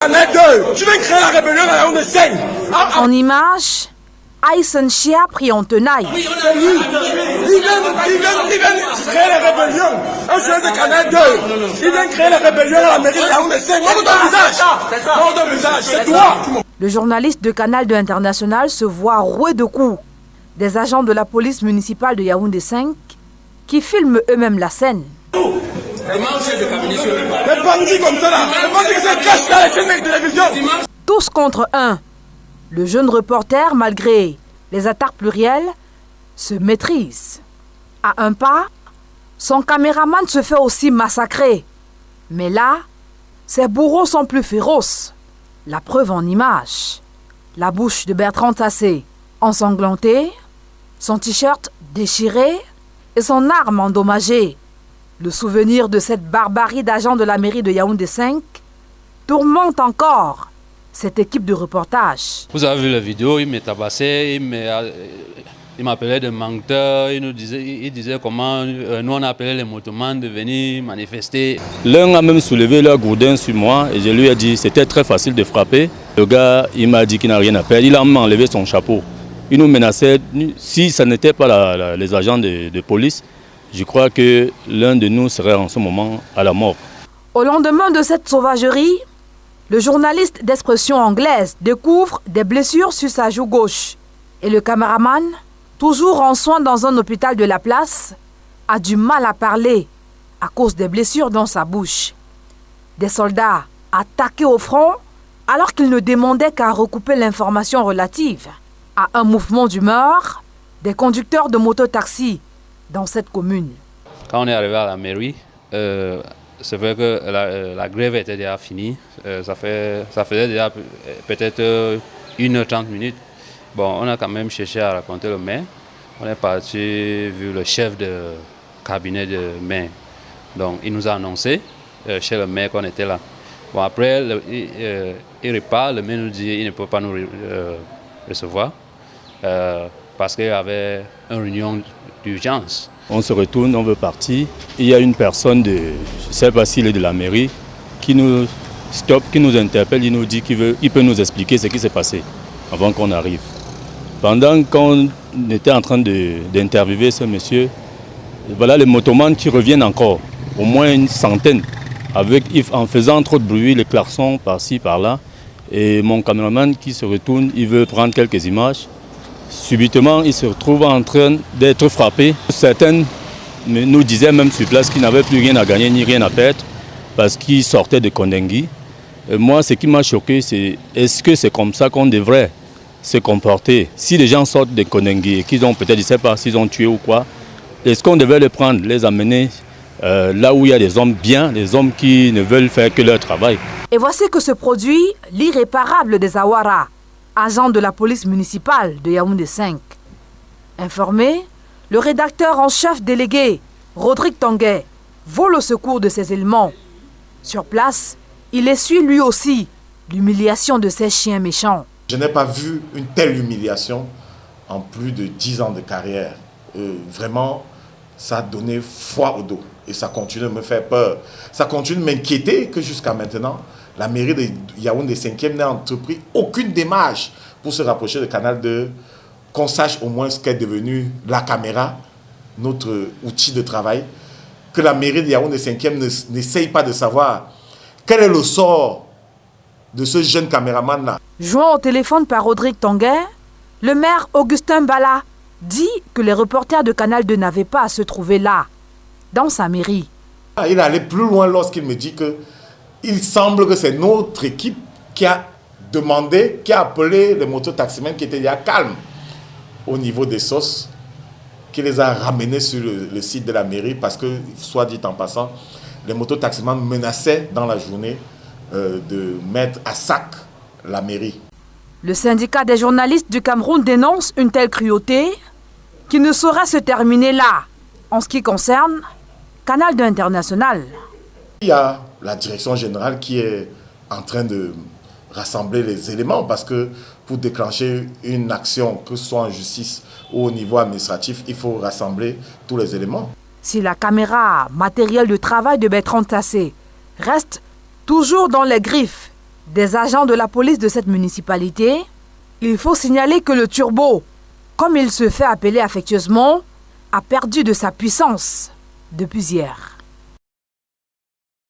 Canal 2. Tu viens créer la rébellion à Yaoundé 5. En image, Aïssen Chia pris en tenaille. Il vient créer la rébellion. Un joueur de Canal 2. Il vient créer la rébellion à la mairie de Yaoundé 5. Montre ton visage. C'est toi. Le journaliste de Canal 2 International se voit roué de coups. Des agents de la police municipale de Yaoundé 5 qui filment eux-mêmes la scène. Les bandits comme ça là, les bandits qui se cachent dans les chaînes de télévision. Tous contre un. Le jeune reporter, malgré les attaques plurielles, se maîtrise. À un pas, son caméraman se fait aussi massacrer. Mais là, ses bourreaux sont plus féroces. La preuve en image. La bouche de Bertrand Tassé ensanglantée, son t-shirt déchiré et son arme endommagée. Le souvenir de cette barbarie d'agents de la mairie de Yaoundé 5 tourmente encore cette équipe de reportage. Vous avez vu la vidéo, il m'a tabassé, il m'appelait de menteur, il disait comment nous on appelait les motomans de venir manifester. L'un a même soulevé leur gourdin sur moi et je lui ai dit que c'était très facile de frapper. Le gars, il m'a dit qu'il n'a rien à perdre, il a même enlevé son chapeau. Il nous menaçait, si ce n'était pas les agents de police, je crois que l'un de nous serait en ce moment à la mort. Au lendemain de cette sauvagerie, le journaliste d'expression anglaise découvre des blessures sur sa joue gauche. Et le caméraman, toujours en soins dans un hôpital de la place, a du mal à parler à cause des blessures dans sa bouche. Des soldats attaqués au front alors qu'ils ne demandaient qu'à recouper l'information relative à un mouvement d'humeur des conducteurs de moto-taxi dans cette commune. Quand on est arrivé à la mairie, c'est vrai que la grève était déjà finie. Ça faisait déjà peut-être 1h30. Bon, on a quand même cherché à raconter le maire. On est parti vu le chef de cabinet de maire. Donc il nous a annoncé chez le maire qu'on était là. Bon, après, il repart, le maire nous dit qu'il ne peut pas nous recevoir parce qu'il y avait une réunion d'urgence. On se retourne, on veut partir. Il y a une personne je ne sais pas s'il est de la mairie, qui nous stoppe, qui nous interpelle, il nous dit qu'il peut nous expliquer ce qui s'est passé avant qu'on arrive. Pendant qu'on était en train d'interviewer ce monsieur, voilà les motomans qui reviennent encore, au moins une centaine, en faisant trop de bruit, les klaxons par-ci, par-là. Et mon caméraman qui se retourne, il veut prendre quelques images. Subitement, il se retrouve en train d'être frappé. Certains nous disaient même sur place qu'ils n'avaient plus rien à gagner ni rien à perdre parce qu'ils sortaient de Kondengui. Moi, ce qui m'a choqué, c'est est-ce que c'est comme ça qu'on devrait se comporter? Si les gens sortent de Kondengui et qu'ils ont peut-être, je ne sais pas s'ils ont tué ou quoi, est-ce qu'on devait les prendre, les amener là où il y a des hommes bien, des hommes qui ne veulent faire que leur travail? Et voici que se produit l'irréparable des Awara, agent de la police municipale de Yaoundé 5. Informé, le rédacteur en chef délégué, Rodrigue Tanguay, vole au secours de ces éléments. Sur place, il essuie lui aussi l'humiliation de ces chiens méchants. Je n'ai pas vu une telle humiliation en plus de 10 ans de carrière. Vraiment, ça a donné froid au dos et ça continue de me faire peur. Ça continue de m'inquiéter que jusqu'à maintenant, la mairie de Yaoundé 5e n'a entrepris aucune démarche pour se rapprocher de Canal 2, qu'on sache au moins ce qu'est devenu la caméra, notre outil de travail, que la mairie de Yaoundé 5e n'essaye pas de savoir quel est le sort de ce jeune caméraman-là. Joint au téléphone par Rodrigue Tanguay, le maire Augustin Bala dit que les reporters de Canal 2 n'avaient pas à se trouver là, dans sa mairie. Il est allé plus loin lorsqu'il me dit que il semble que c'est notre équipe qui a demandé, qui a appelé les mototaximens qui étaient déjà calmes au niveau des SOS, qui les a ramenés sur le site de la mairie parce que, soit dit en passant, les mototaximens menaçaient dans la journée de mettre à sac la mairie. Le syndicat des journalistes du Cameroun dénonce une telle cruauté qui ne saurait se terminer là, en ce qui concerne Canal 2 International. Il y a la direction générale qui est en train de rassembler les éléments parce que pour déclencher une action, que ce soit en justice ou au niveau administratif, il faut rassembler tous les éléments. Si la caméra, matériel de travail de Bertrand Tassé, reste toujours dans les griffes des agents de la police de cette municipalité, il faut signaler que le turbo, comme il se fait appeler affectueusement, a perdu de sa puissance depuis hier.